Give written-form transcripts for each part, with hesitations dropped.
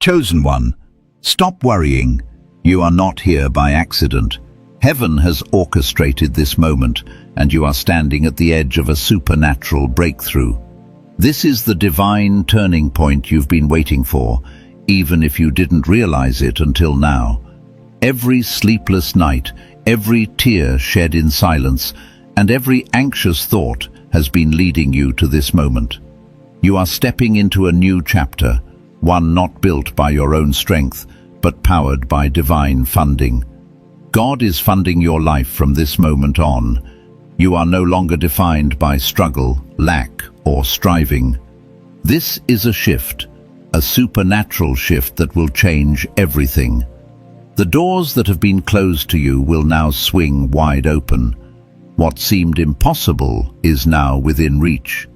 Chosen one, stop worrying. You are not here by accident. Heaven has orchestrated this moment, and you are standing at the edge of a supernatural breakthrough. This is the divine turning point you've been waiting for, even if you didn't realize it until now. Every sleepless night, every tear shed in silence, and every anxious thought has been leading you to this moment. You are stepping into a new chapter, one not built by your own strength, but powered by divine funding. God is funding your life from this moment on. You are no longer defined by struggle, lack, or striving. This is a shift, a supernatural shift that will change everything. The doors that have been closed to you will now swing wide open. What seemed impossible is now within reach.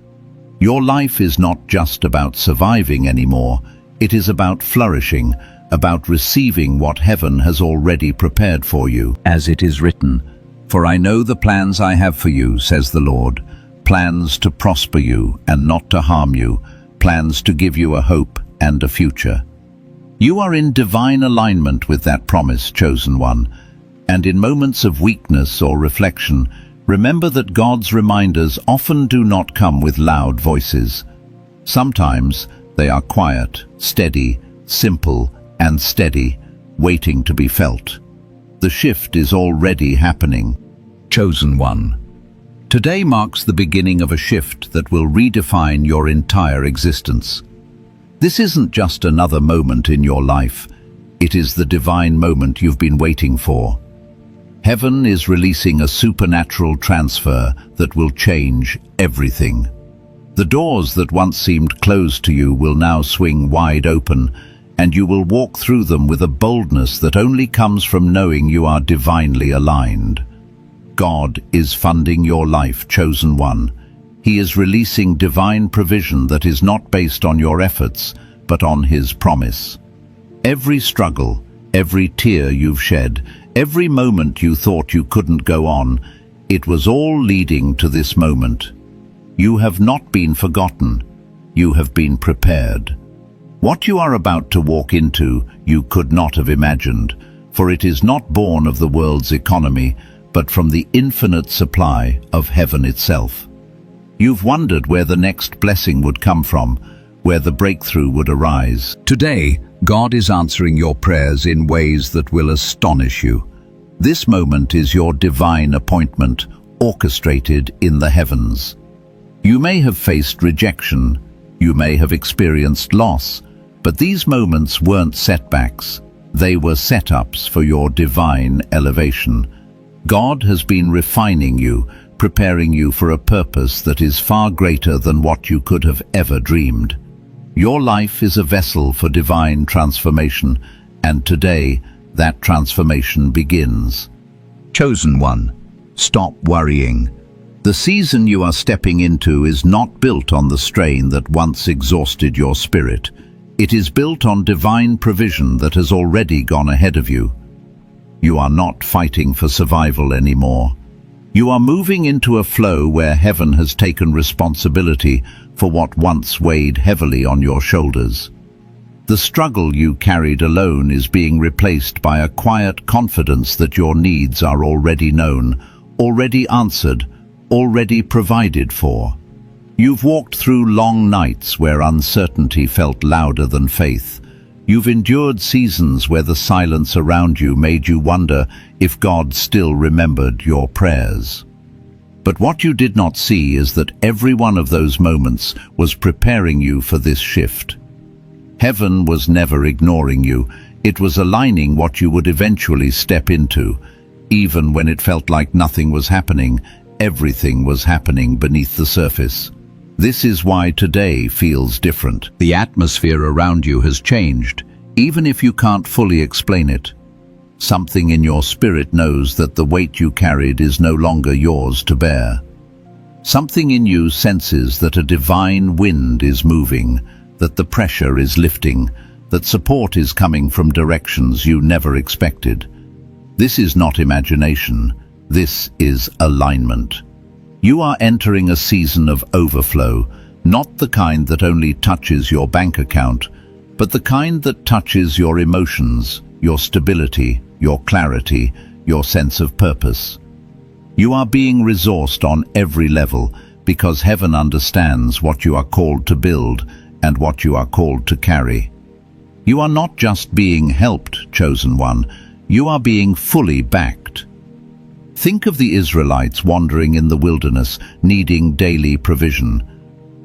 Your life is not just about surviving anymore. It is about flourishing, about receiving what heaven has already prepared for you. As it is written, "For I know the plans I have for you, says the Lord, plans to prosper you and not to harm you, plans to give you a hope and a future." You are in divine alignment with that promise, chosen one, and in moments of weakness or reflection, remember that God's reminders often do not come with loud voices. Sometimes they are quiet, steady, simple, and steady, waiting to be felt. The shift is already happening. Chosen one. Today marks the beginning of a shift that will redefine your entire existence. This isn't just another moment in your life. It is the divine moment you've been waiting for. Heaven is releasing a supernatural transfer that will change everything. The doors that once seemed closed to you will now swing wide open, and you will walk through them with a boldness that only comes from knowing you are divinely aligned. God is funding your life, chosen one. He is releasing divine provision that is not based on your efforts, but on His promise. Every struggle, every tear you've shed, every moment you thought you couldn't go on, it was all leading to this moment. You have not been forgotten. You have been prepared. What you are about to walk into, you could not have imagined, for it is not born of the world's economy, but from the infinite supply of heaven itself. You've wondered where the next blessing would come from, where the breakthrough would arise. Today, God is answering your prayers in ways that will astonish you. This moment is your divine appointment, orchestrated in the heavens. You may have faced rejection, you may have experienced loss, but these moments weren't setbacks. They were setups for your divine elevation. God has been refining you, preparing you for a purpose that is far greater than what you could have ever dreamed. Your life is a vessel for divine transformation, and today that transformation begins. Chosen one, stop worrying. The season you are stepping into is not built on the strain that once exhausted your spirit. It is built on divine provision that has already gone ahead of you. You are not fighting for survival anymore. You are moving into a flow where heaven has taken responsibility for what once weighed heavily on your shoulders. The struggle you carried alone is being replaced by a quiet confidence that your needs are already known, already answered, already provided for. You've walked through long nights where uncertainty felt louder than faith. You've endured seasons where the silence around you made you wonder if God still remembered your prayers. But what you did not see is that every one of those moments was preparing you for this shift. Heaven was never ignoring you. It was aligning what you would eventually step into. Even when it felt like nothing was happening, everything was happening beneath the surface. This is why today feels different. The atmosphere around you has changed, even if you can't fully explain it. Something in your spirit knows that the weight you carried is no longer yours to bear. Something in you senses that a divine wind is moving, that the pressure is lifting, that support is coming from directions you never expected. This is not imagination. This is alignment. You are entering a season of overflow, not the kind that only touches your bank account, but the kind that touches your emotions, your stability, your clarity, your sense of purpose. You are being resourced on every level because heaven understands what you are called to build and what you are called to carry. You are not just being helped, chosen one, you are being fully backed. Think of the Israelites wandering in the wilderness, needing daily provision.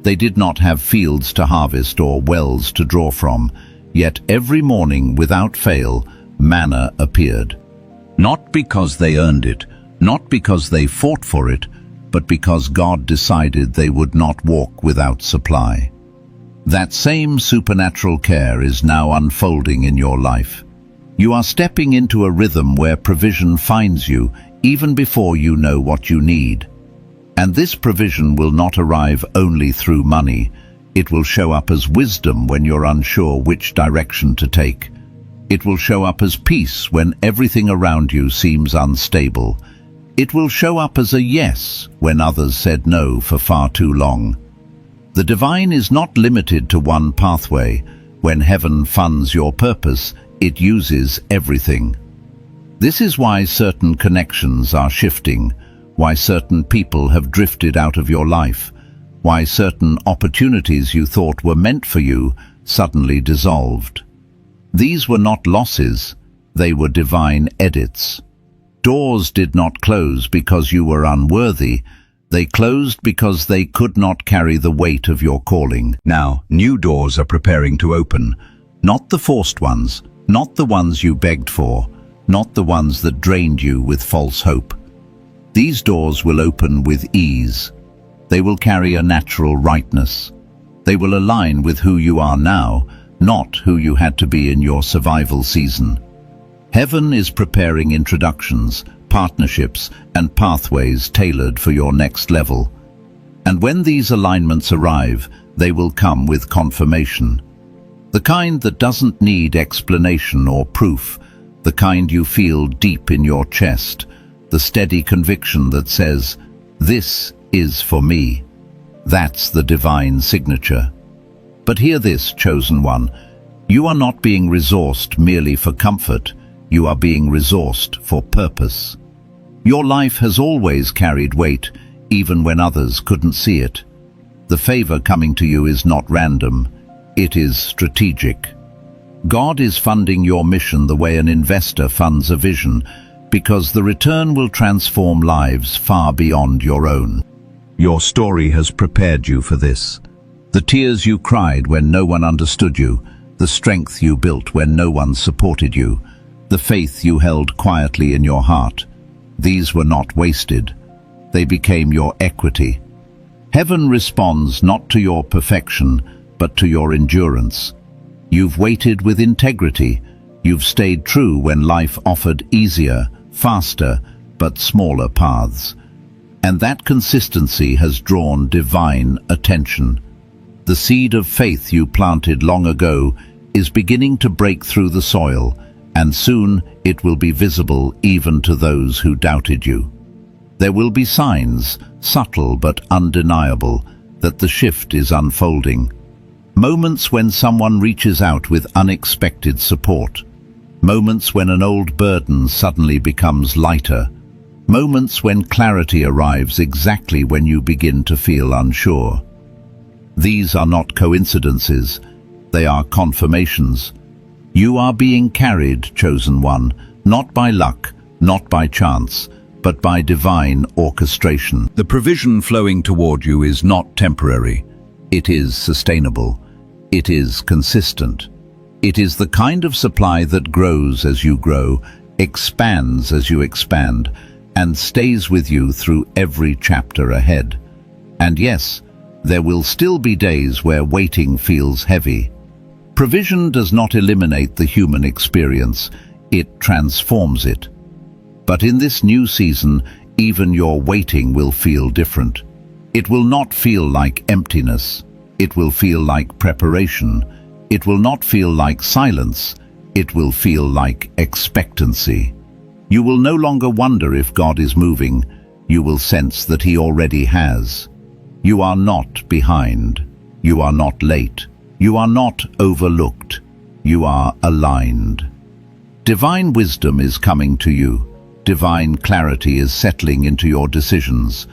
They did not have fields to harvest or wells to draw from, yet every morning, without fail, manna appeared. Not because they earned it, not because they fought for it, but because God decided they would not walk without supply. That same supernatural care is now unfolding in your life. You are stepping into a rhythm where provision finds you even before you know what you need. And this provision will not arrive only through money. It will show up as wisdom when you're unsure which direction to take. It will show up as peace when everything around you seems unstable. It will show up as a yes when others said no for far too long. The divine is not limited to one pathway. When heaven funds your purpose, it uses everything. This is why certain connections are shifting, why certain people have drifted out of your life, why certain opportunities you thought were meant for you suddenly dissolved. These were not losses, they were divine edits. Doors did not close because you were unworthy, they closed because they could not carry the weight of your calling. Now, new doors are preparing to open, not the forced ones, not the ones you begged for, not the ones that drained you with false hope. These doors will open with ease. They will carry a natural rightness. They will align with who you are now, not who you had to be in your survival season. Heaven is preparing introductions, partnerships, and pathways tailored for your next level. And when these alignments arrive, they will come with confirmation. The kind that doesn't need explanation or proof, the kind you feel deep in your chest, the steady conviction that says, "This is for me." That's the divine signature. But hear this, chosen one, you are not being resourced merely for comfort, you are being resourced for purpose. Your life has always carried weight, even when others couldn't see it. The favor coming to you is not random, it is strategic. God is funding your mission the way an investor funds a vision, because the return will transform lives far beyond your own. Your story has prepared you for this. The tears you cried when no one understood you, the strength you built when no one supported you, the faith you held quietly in your heart, these were not wasted. They became your equity. Heaven responds not to your perfection, but to your endurance. You've waited with integrity. You've stayed true when life offered easier, faster, but smaller paths. And that consistency has drawn divine attention. The seed of faith you planted long ago is beginning to break through the soil, and soon it will be visible even to those who doubted you. There will be signs, subtle but undeniable, that the shift is unfolding. Moments when someone reaches out with unexpected support. Moments when an old burden suddenly becomes lighter. Moments when clarity arrives exactly when you begin to feel unsure. These are not coincidences, they are confirmations. You are being carried, chosen one, not by luck, not by chance, but by divine orchestration. The provision flowing toward you is not temporary. It is sustainable. It is consistent. It is the kind of supply that grows as you grow, expands as you expand, and stays with you through every chapter ahead. And yes, there will still be days where waiting feels heavy. Provision does not eliminate the human experience, it transforms it. But in this new season, even your waiting will feel different. It will not feel like emptiness. It will feel like preparation. It will not feel like silence. It will feel like expectancy. You will no longer wonder if God is moving. You will sense that He already has. You are not behind. You are not late. You are not overlooked. you are aligned. Divine wisdom is coming to you. Divine clarity is settling into your decisions.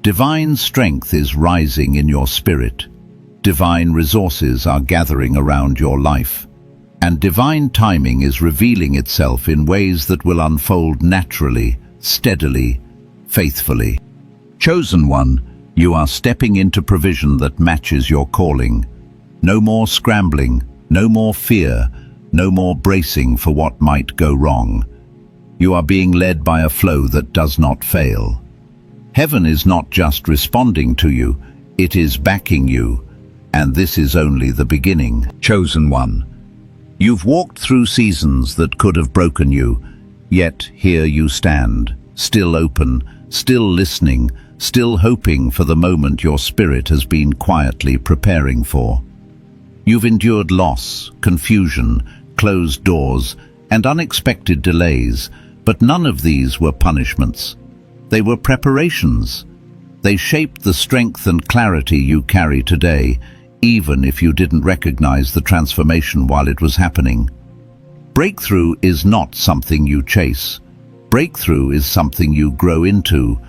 Divine strength is rising in your spirit. Divine resources are gathering around your life. And divine timing is revealing itself in ways that will unfold naturally, steadily, faithfully. Chosen one, you are stepping into provision that matches your calling. No more scrambling, no more fear, no more bracing for what might go wrong. You are being led by a flow that does not fail. Heaven is not just responding to you, it is backing you, and this is only the beginning. Chosen one, you've walked through seasons that could have broken you, yet here you stand, still open, still listening, still hoping for the moment your spirit has been quietly preparing for. You've endured loss, confusion, closed doors, and unexpected delays, but none of these were punishments. They were preparations. They shaped the strength and clarity you carry today, even if you didn't recognize the transformation while it was happening. Breakthrough is not something you chase. Breakthrough is something you grow into,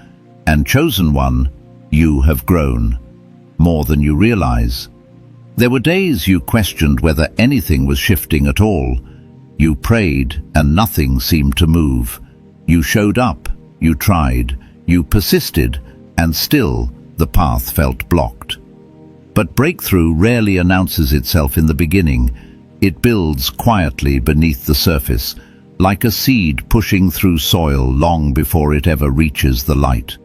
and chosen one, you have grown, more than you realize. There were days you questioned whether anything was shifting at all. You prayed and nothing seemed to move. You showed up, you tried, you persisted, and still the path felt blocked. But breakthrough rarely announces itself in the beginning. It builds quietly beneath the surface, like a seed pushing through soil long before it ever reaches the light.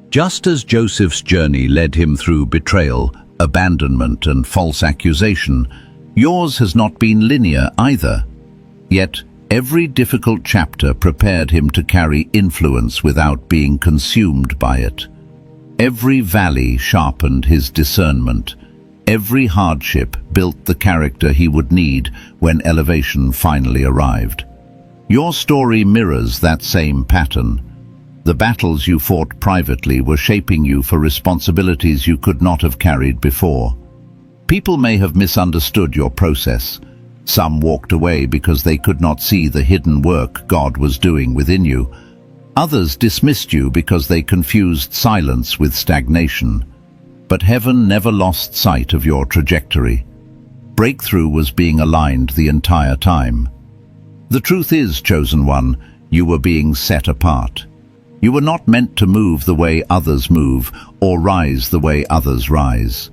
Just as Joseph's journey led him through betrayal, abandonment, and false accusation, yours has not been linear either. Yet, every difficult chapter prepared him to carry influence without being consumed by it. Every valley sharpened his discernment. Every hardship built the character he would need when elevation finally arrived. Your story mirrors that same pattern. The battles you fought privately were shaping you for responsibilities you could not have carried before. People may have misunderstood your process. Some walked away because they could not see the hidden work God was doing within you. Others dismissed you because they confused silence with stagnation. But heaven never lost sight of your trajectory. Breakthrough was being aligned the entire time. The truth is, chosen one, you were being set apart. You were not meant to move the way others move or rise the way others rise.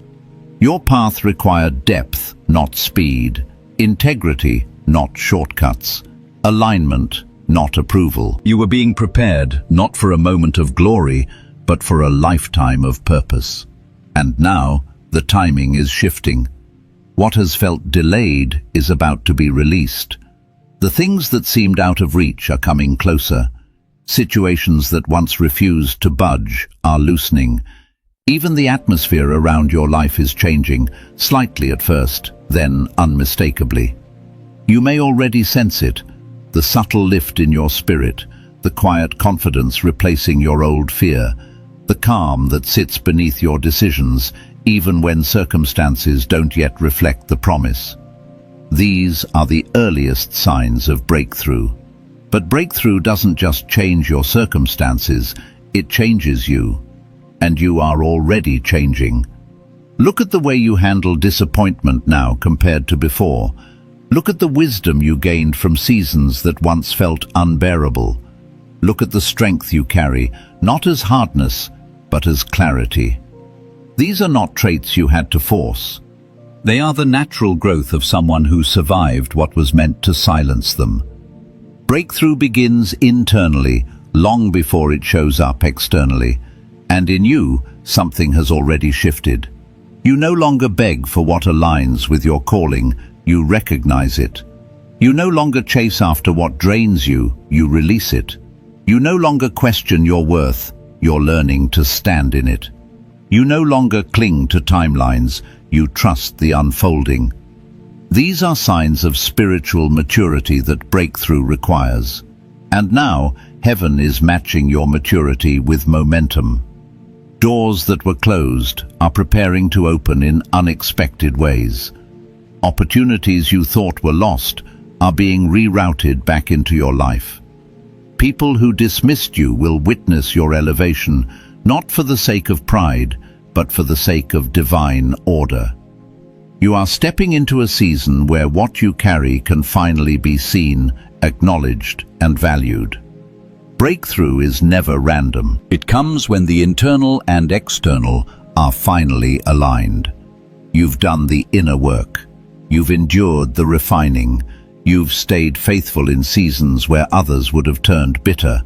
Your path required depth, not speed, integrity, not shortcuts, alignment, not approval. You were being prepared not for a moment of glory, but for a lifetime of purpose. And now, the timing is shifting. What has felt delayed is about to be released. The things that seemed out of reach are coming closer. Situations that once refused to budge are loosening. Even the atmosphere around your life is changing, slightly at first, then unmistakably. You may already sense it, the subtle lift in your spirit, the quiet confidence replacing your old fear, the calm that sits beneath your decisions, even when circumstances don't yet reflect the promise. These are the earliest signs of breakthrough. But breakthrough doesn't just change your circumstances, it changes you. And you are already changing. Look at the way you handle disappointment now compared to before. Look at the wisdom you gained from seasons that once felt unbearable. Look at the strength you carry, not as hardness, but as clarity. These are not traits you had to force. They are the natural growth of someone who survived what was meant to silence them. Breakthrough begins internally, long before it shows up externally. And in you, something has already shifted. You no longer beg for what aligns with your calling, you recognize it. You no longer chase after what drains you, you release it. You no longer question your worth, you're learning to stand in it. You no longer cling to timelines, you trust the unfolding. These are signs of spiritual maturity that breakthrough requires. And now, heaven is matching your maturity with momentum. Doors that were closed are preparing to open in unexpected ways. Opportunities you thought were lost are being rerouted back into your life. People who dismissed you will witness your elevation, not for the sake of pride, but for the sake of divine order. You are stepping into a season where what you carry can finally be seen, acknowledged, and valued. Breakthrough is never random. It comes when the internal and external are finally aligned. You've done the inner work. You've endured the refining. You've stayed faithful in seasons where others would have turned bitter.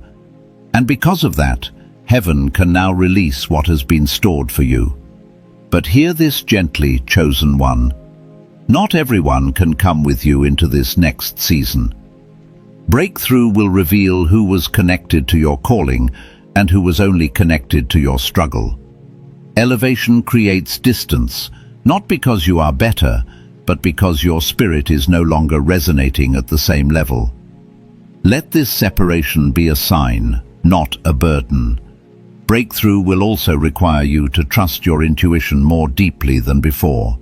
And because of that, heaven can now release what has been stored for you. But hear this gently, chosen one. Not everyone can come with you into this next season. Breakthrough will reveal who was connected to your calling and who was only connected to your struggle. Elevation creates distance, not because you are better, but because your spirit is no longer resonating at the same level. Let this separation be a sign, not a burden. Breakthrough will also require you to trust your intuition more deeply than before.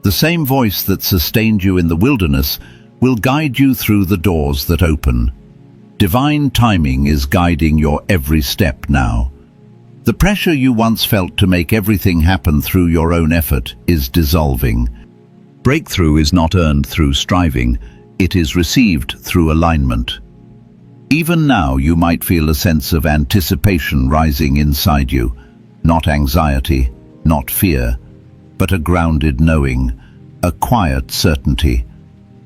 The same voice that sustained you in the wilderness will guide you through the doors that open. Divine timing is guiding your every step now. The pressure you once felt to make everything happen through your own effort is dissolving. Breakthrough is not earned through striving, it is received through alignment. Even now you might feel a sense of anticipation rising inside you, not anxiety, not fear, but a grounded knowing, a quiet certainty.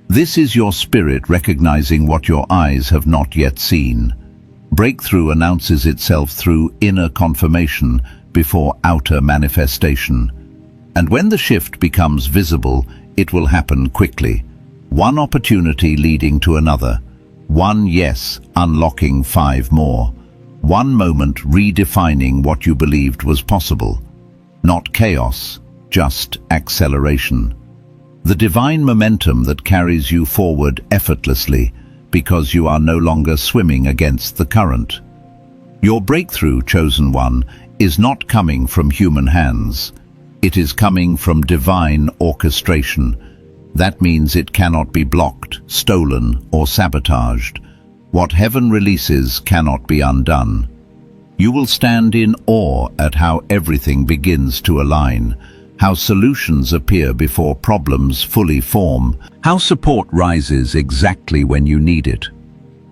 This is your spirit recognizing what your eyes have not yet seen. Breakthrough announces itself through inner confirmation before outer manifestation. And when the shift becomes visible, it will happen quickly. One opportunity leading to another. One yes unlocking 5 more. One moment redefining what you believed was possible. Not chaos, just acceleration. The divine momentum that carries you forward effortlessly because you are no longer swimming against the current. Your breakthrough, chosen one, is not coming from human hands. It is coming from divine orchestration. That means it cannot be blocked, stolen, or sabotaged. What heaven releases cannot be undone. You will stand in awe at how everything begins to align, how solutions appear before problems fully form, how support rises exactly when you need it,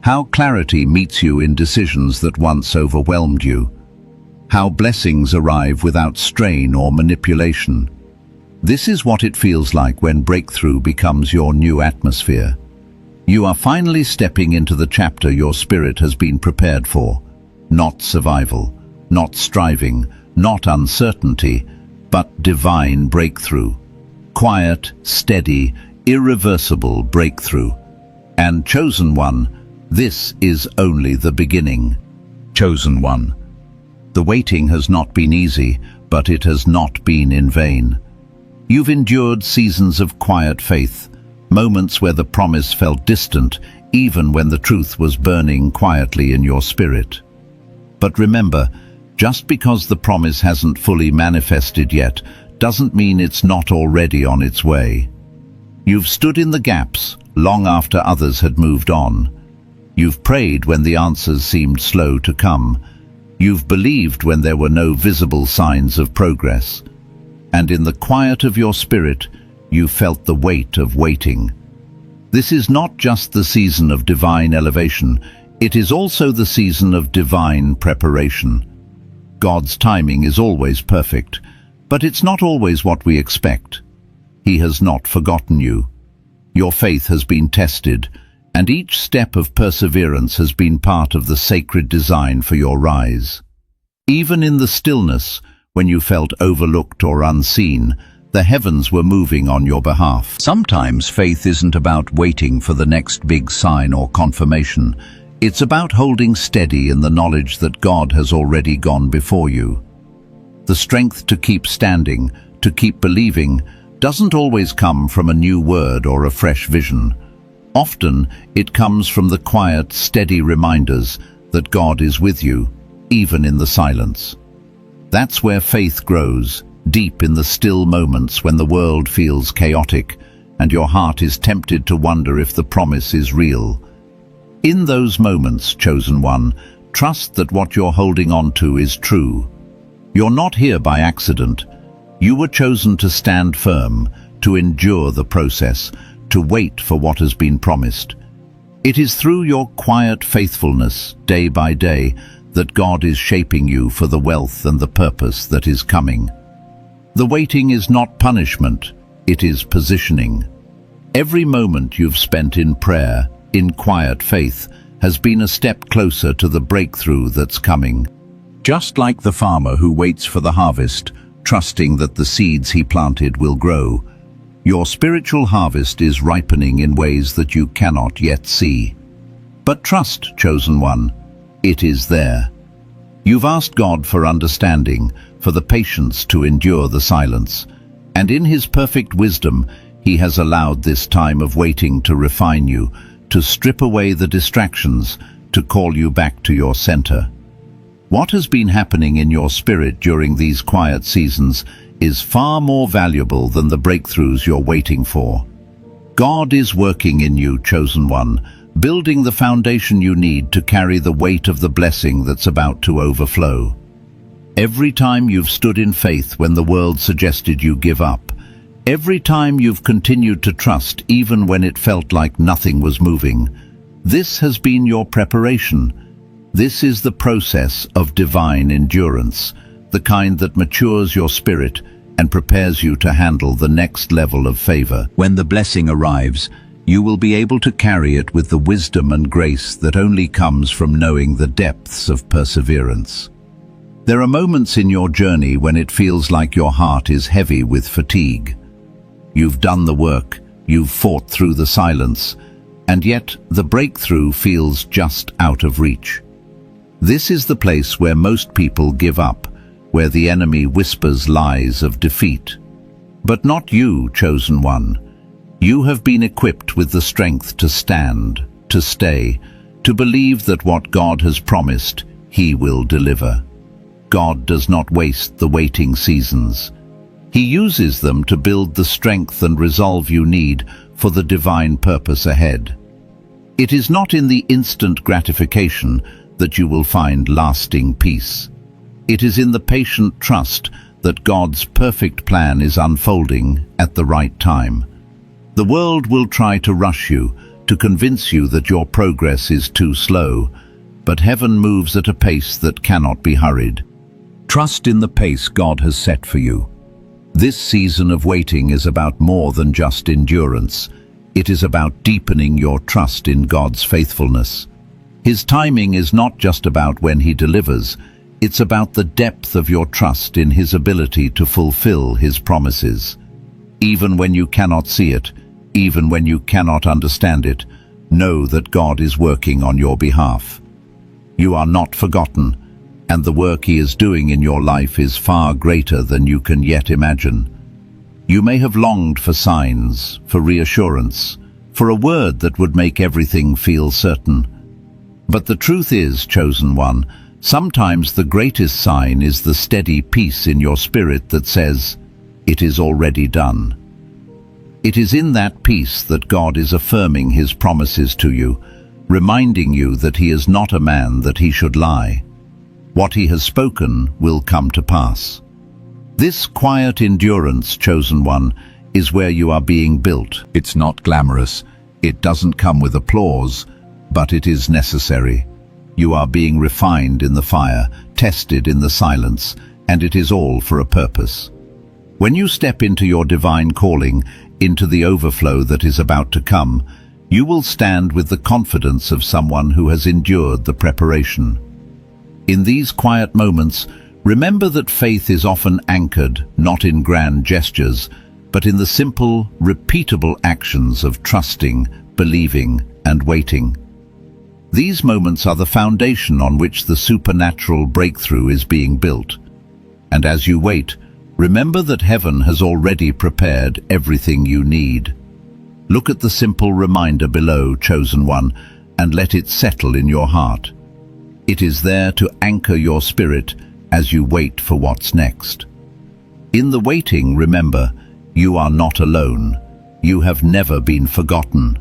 how clarity meets you in decisions that once overwhelmed you, how blessings arrive without strain or manipulation. This is what it feels like when breakthrough becomes your new atmosphere. You are finally stepping into the chapter your spirit has been prepared for. Not survival, not striving, not uncertainty, but divine breakthrough. Quiet, steady, irreversible breakthrough. And chosen one, this is only the beginning. Chosen one. The waiting has not been easy, but it has not been in vain. You've endured seasons of quiet faith, moments where the promise felt distant, even when the truth was burning quietly in your spirit. But remember, just because the promise hasn't fully manifested yet, doesn't mean it's not already on its way. You've stood in the gaps, long after others had moved on. You've prayed when the answers seemed slow to come. You've believed when there were no visible signs of progress. And in the quiet of your spirit, you felt the weight of waiting. This is not just the season of divine elevation, it is also the season of divine preparation. God's timing is always perfect, but it's not always what we expect. He has not forgotten you. Your faith has been tested, and each step of perseverance has been part of the sacred design for your rise. Even in the stillness, when you felt overlooked or unseen, the heavens were moving on your behalf. Sometimes faith isn't about waiting for the next big sign or confirmation. It's about holding steady in the knowledge that God has already gone before you. The strength to keep standing, to keep believing, doesn't always come from a new word or a fresh vision. Often, it comes from the quiet, steady reminders that God is with you, even in the silence. That's where faith grows, deep in the still moments when the world feels chaotic. and your heart is tempted to wonder if the promise is real. In those moments, chosen one, trust that what you're holding on to is true. You're not here by accident. You were chosen to stand firm, to endure the process, to wait for what has been promised. It is through your quiet faithfulness, day by day, that God is shaping you for the wealth and the purpose that is coming. The waiting is not punishment, it is positioning. Every moment you've spent in prayer, in quiet faith, has been a step closer to the breakthrough that's coming. Just like the farmer who waits for the harvest, trusting that the seeds he planted will grow, your spiritual harvest is ripening in ways that you cannot yet see. But trust, chosen one, it is there. You've asked God for understanding, for the patience to endure the silence, and in His perfect wisdom, He has allowed this time of waiting to refine you, to strip away the distractions, to call you back to your center. What has been happening in your spirit during these quiet seasons is far more valuable than the breakthroughs you're waiting for. God is working in you, chosen one, building the foundation you need to carry the weight of the blessing that's about to overflow. Every time you've stood in faith when the world suggested you give up, every time you've continued to trust even when it felt like nothing was moving, this has been your preparation. This is the process of divine endurance, the kind that matures your spirit and prepares you to handle the next level of favor. When the blessing arrives, you will be able to carry it with the wisdom and grace that only comes from knowing the depths of perseverance. There are moments in your journey when it feels like your heart is heavy with fatigue. You've done the work, you've fought through the silence, and yet the breakthrough feels just out of reach. This is the place where most people give up, where the enemy whispers lies of defeat. But not you, chosen one. You have been equipped with the strength to stand, to stay, to believe that what God has promised, He will deliver. God does not waste the waiting seasons. He uses them to build the strength and resolve you need for the divine purpose ahead. It is not in the instant gratification that you will find lasting peace. It is in the patient trust that God's perfect plan is unfolding at the right time. The world will try to rush you, to convince you that your progress is too slow, but heaven moves at a pace that cannot be hurried. Trust in the pace God has set for you. This season of waiting is about more than just endurance. It is about deepening your trust in God's faithfulness. His timing is not just about when He delivers, it's about the depth of your trust in His ability to fulfill His promises. Even when you cannot see it, even when you cannot understand it, know that God is working on your behalf. You are not forgotten, and the work He is doing in your life is far greater than you can yet imagine. You may have longed for signs, for reassurance, for a word that would make everything feel certain. But the truth is, chosen one, sometimes the greatest sign is the steady peace in your spirit that says, "It is already done." It is in that peace that God is affirming His promises to you, reminding you that He is not a man that He should lie. What He has spoken will come to pass. This quiet endurance, chosen one, is where you are being built. It's not glamorous, it doesn't come with applause, but it is necessary. You are being refined in the fire, tested in the silence, and it is all for a purpose. When you step into your divine calling, into the overflow that is about to come, you will stand with the confidence of someone who has endured the preparation. In these quiet moments, remember that faith is often anchored not in grand gestures, but in the simple, repeatable actions of trusting, believing, and waiting. These moments are the foundation on which the supernatural breakthrough is being built. And as you wait, remember that heaven has already prepared everything you need. Look at the simple reminder below, chosen one, and let it settle in your heart. It is there to anchor your spirit as you wait for what's next. In the waiting, remember, you are not alone. You have never been forgotten.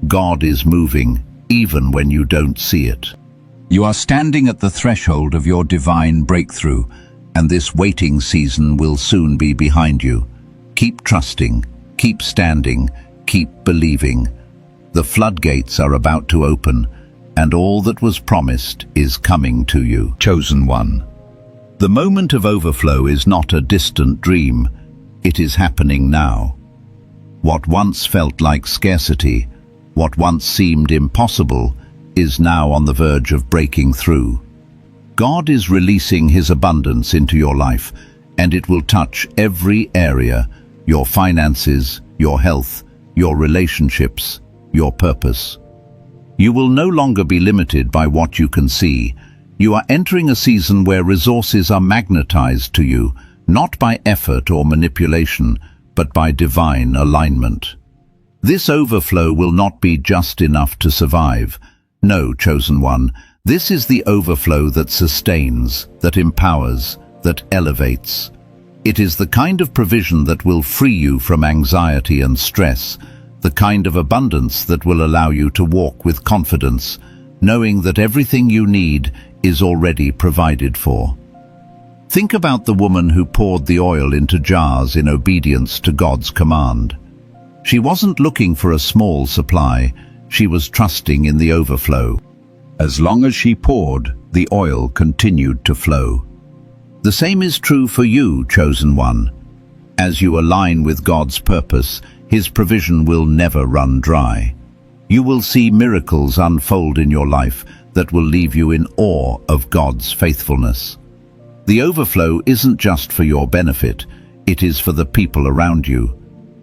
God is moving, even when you don't see it. You are standing at the threshold of your divine breakthrough, and this waiting season will soon be behind you. Keep trusting, keep standing, keep believing. The floodgates are about to open, and all that was promised is coming to you. Chosen one. The moment of overflow is not a distant dream. It is happening now. What once felt like scarcity, what once seemed impossible, is now on the verge of breaking through. God is releasing His abundance into your life, and it will touch every area: your finances, your health, your relationships, your purpose. You will no longer be limited by what you can see. You are entering a season where resources are magnetized to you, not by effort or manipulation, but by divine alignment. This overflow will not be just enough to survive. No, chosen one, this is the overflow that sustains, that empowers, that elevates. It is the kind of provision that will free you from anxiety and stress, the kind of abundance that will allow you to walk with confidence, knowing that everything you need is already provided for. Think about the woman who poured the oil into jars in obedience to God's command. She wasn't looking for a small supply, she was trusting in the overflow. As long as she poured, the oil continued to flow. The same is true for you, chosen one. As you align with God's purpose, His provision will never run dry. You will see miracles unfold in your life that will leave you in awe of God's faithfulness. The overflow isn't just for your benefit, it is for the people around you.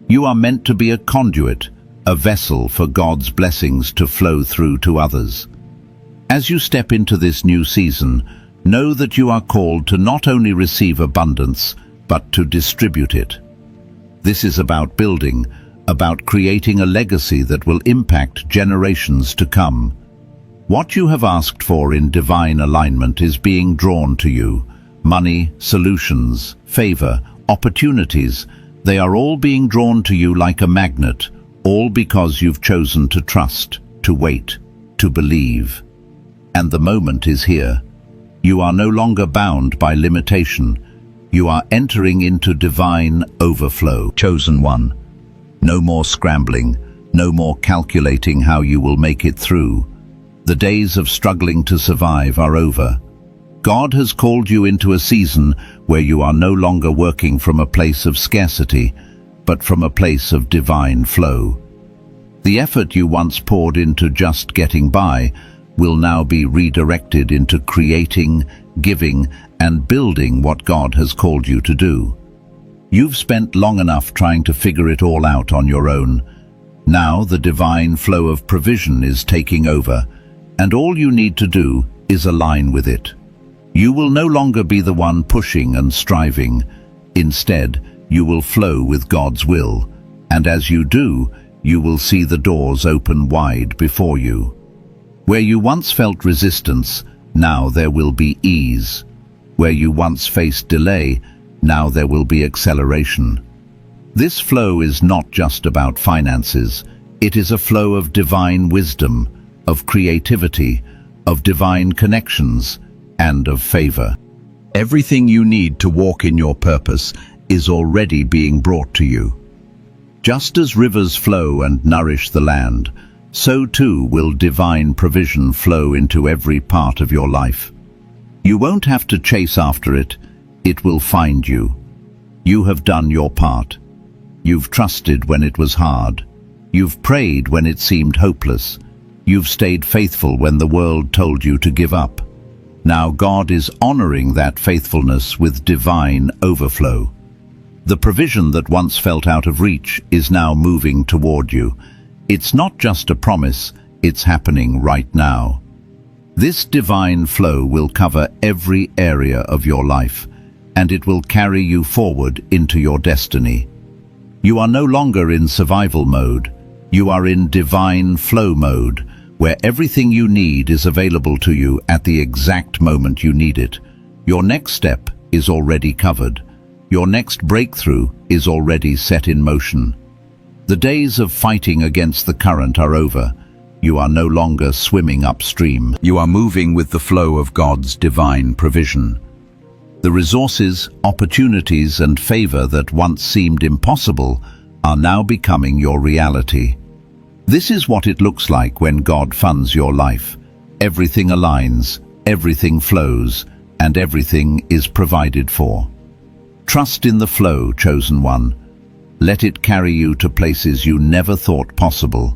You are meant to be a conduit, a vessel for God's blessings to flow through to others. As you step into this new season, know that you are called to not only receive abundance, but to distribute it. This is about building, about creating a legacy that will impact generations to come. What you have asked for in divine alignment is being drawn to you. Money, solutions, favor, opportunities, they are all being drawn to you like a magnet, all because you've chosen to trust, to wait, to believe. And the moment is here. You are no longer bound by limitation. You are entering into divine overflow. Chosen one. No more scrambling, no more calculating how you will make it through. The days of struggling to survive are over. God has called you into a season where you are no longer working from a place of scarcity, but from a place of divine flow. The effort you once poured into just getting by will now be redirected into creating, giving, and building what God has called you to do. You've spent long enough trying to figure it all out on your own. Now the divine flow of provision is taking over, and all you need to do is align with it. You will no longer be the one pushing and striving. Instead, you will flow with God's will, and as you do, you will see the doors open wide before you. Where you once felt resistance, now there will be ease. Where you once faced delay, now there will be acceleration. This flow is not just about finances. It is a flow of divine wisdom, of creativity, of divine connections, and of favor. Everything you need to walk in your purpose is already being brought to you. Just as rivers flow and nourish the land, so too will divine provision flow into every part of your life. You won't have to chase after it, it will find you. You have done your part. You've trusted when it was hard. You've prayed when it seemed hopeless. You've stayed faithful when the world told you to give up. Now God is honoring that faithfulness with divine overflow. The provision that once felt out of reach is now moving toward you. It's not just a promise, it's happening right now. This divine flow will cover every area of your life, and it will carry you forward into your destiny. You are no longer in survival mode. You are in divine flow mode, where everything you need is available to you at the exact moment you need it. Your next step is already covered. Your next breakthrough is already set in motion. The days of fighting against the current are over. You are no longer swimming upstream. You are moving with the flow of God's divine provision. The resources, opportunities, and favor that once seemed impossible are now becoming your reality. This is what it looks like when God funds your life. Everything aligns, everything flows, and everything is provided for. Trust in the flow, chosen one. Let it carry you to places you never thought possible.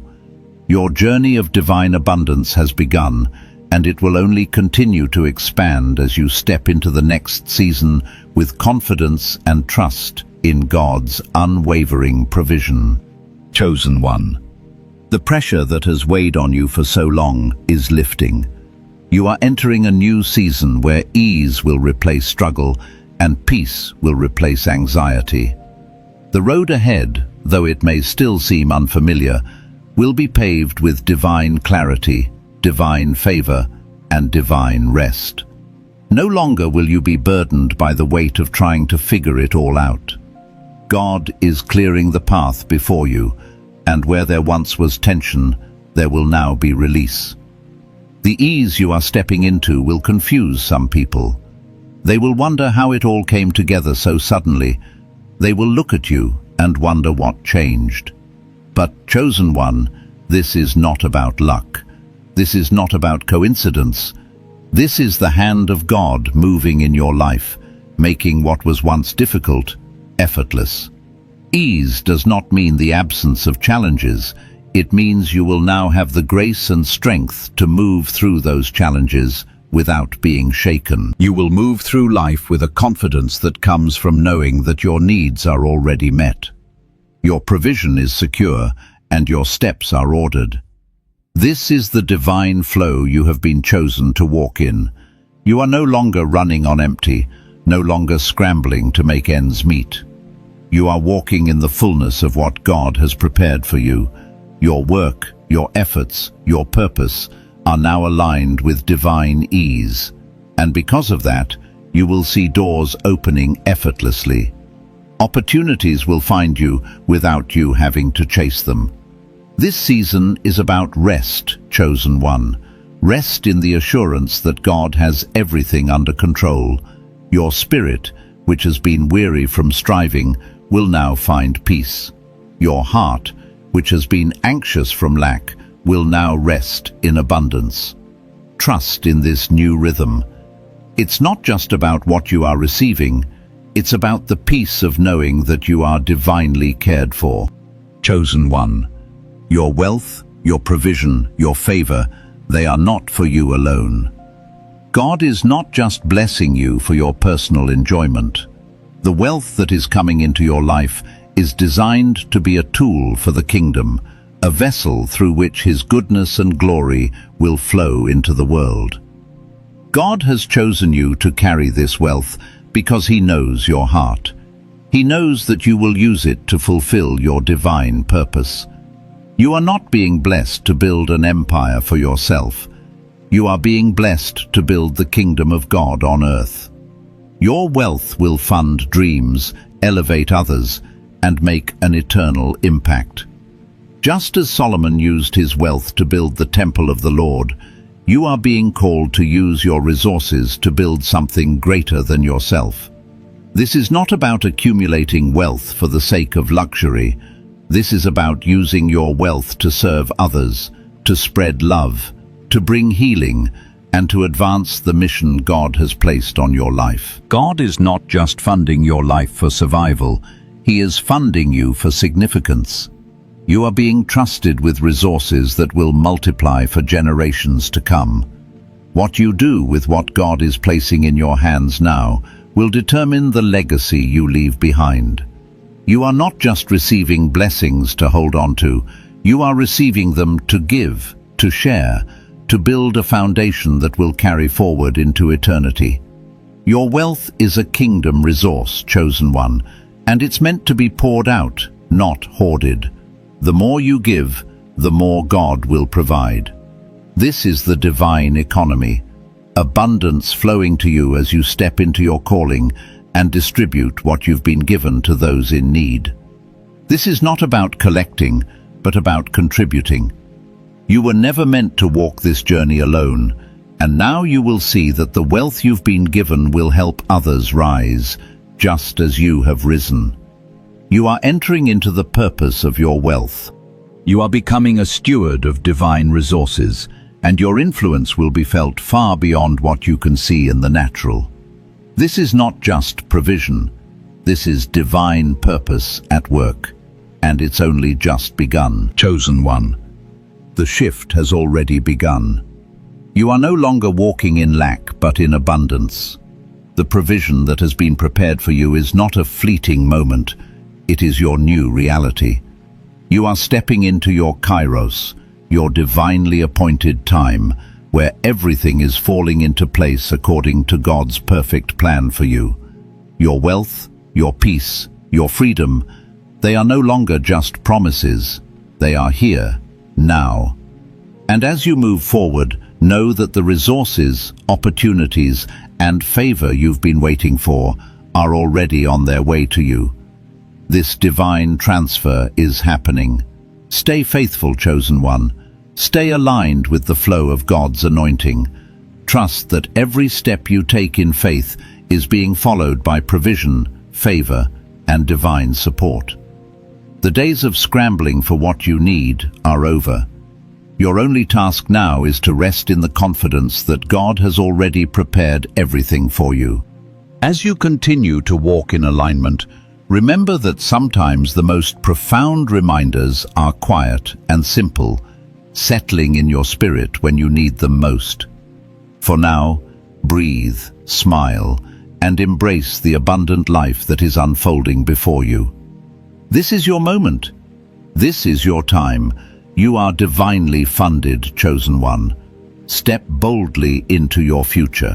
Your journey of divine abundance has begun, and it will only continue to expand as you step into the next season with confidence and trust in God's unwavering provision. Chosen one. The pressure that has weighed on you for so long is lifting. You are entering a new season where ease will replace struggle and peace will replace anxiety. The road ahead, though it may still seem unfamiliar, will be paved with divine clarity, divine favor, and divine rest. No longer will you be burdened by the weight of trying to figure it all out. God is clearing the path before you, and where there once was tension, there will now be release. The ease you are stepping into will confuse some people. They will wonder how it all came together so suddenly. They will look at you and wonder what changed. But, chosen one, this is not about luck. This is not about coincidence. This is the hand of God moving in your life, making what was once difficult effortless. Ease does not mean the absence of challenges. It means you will now have the grace and strength to move through those challenges without being shaken. You will move through life with a confidence that comes from knowing that your needs are already met. Your provision is secure and your steps are ordered. This is the divine flow you have been chosen to walk in. You are no longer running on empty, no longer scrambling to make ends meet. You are walking in the fullness of what God has prepared for you. Your work, your efforts, your purpose are now aligned with divine ease. And because of that, you will see doors opening effortlessly. Opportunities will find you without you having to chase them. This season is about rest, chosen one. Rest in the assurance that God has everything under control. Your spirit, which has been weary from striving, will now find peace. Your heart, which has been anxious from lack, will now rest in abundance. Trust in this new rhythm. It's not just about what you are receiving, it's about the peace of knowing that you are divinely cared for. Chosen one. Your wealth, your provision, your favor, they are not for you alone. God is not just blessing you for your personal enjoyment. The wealth that is coming into your life is designed to be a tool for the kingdom, a vessel through which His goodness and glory will flow into the world. God has chosen you to carry this wealth because He knows your heart. He knows that you will use it to fulfill your divine purpose. You are not being blessed to build an empire for yourself. You are being blessed to build the kingdom of God on earth. Your wealth will fund dreams, elevate others, and make an eternal impact. Just as Solomon used his wealth to build the temple of the Lord, you are being called to use your resources to build something greater than yourself. This is not about accumulating wealth for the sake of luxury. This is about using your wealth to serve others, to spread love, to bring healing, and to advance the mission God has placed on your life. God is not just funding your life for survival. He is funding you for significance. You are being trusted with resources that will multiply for generations to come. What you do with what God is placing in your hands now will determine the legacy you leave behind. You are not just receiving blessings to hold on to, you are receiving them to give, to share, to build a foundation that will carry forward into eternity. Your wealth is a kingdom resource, chosen one, and it's meant to be poured out, not hoarded. The more you give, the more God will provide. This is the divine economy, abundance flowing to you as you step into your calling and distribute what you've been given to those in need. This is not about collecting, but about contributing. You were never meant to walk this journey alone, and now you will see that the wealth you've been given will help others rise, just as you have risen. You are entering into the purpose of your wealth. You are becoming a steward of divine resources, and your influence will be felt far beyond what you can see in the natural. This is not just provision. This is divine purpose at work, and it's only just begun. Chosen one. The shift has already begun. You are no longer walking in lack, but in abundance. The provision that has been prepared for you is not a fleeting moment. It is your new reality. You are stepping into your kairos, your divinely appointed time, where everything is falling into place according to God's perfect plan for you. Your wealth, your peace, your freedom, they are no longer just promises. They are here, now. And as you move forward, know that the resources, opportunities, and favor you've been waiting for are already on their way to you. This divine transfer is happening. Stay faithful, chosen one. Stay aligned with the flow of God's anointing. Trust that every step you take in faith is being followed by provision, favor, and divine support. The days of scrambling for what you need are over. Your only task now is to rest in the confidence that God has already prepared everything for you. As you continue to walk in alignment, remember that sometimes the most profound reminders are quiet and simple, settling in your spirit when you need them most. For now, breathe, smile, and embrace the abundant life that is unfolding before you. This is your moment. This is your time. You are divinely funded, chosen one. Step boldly into your future.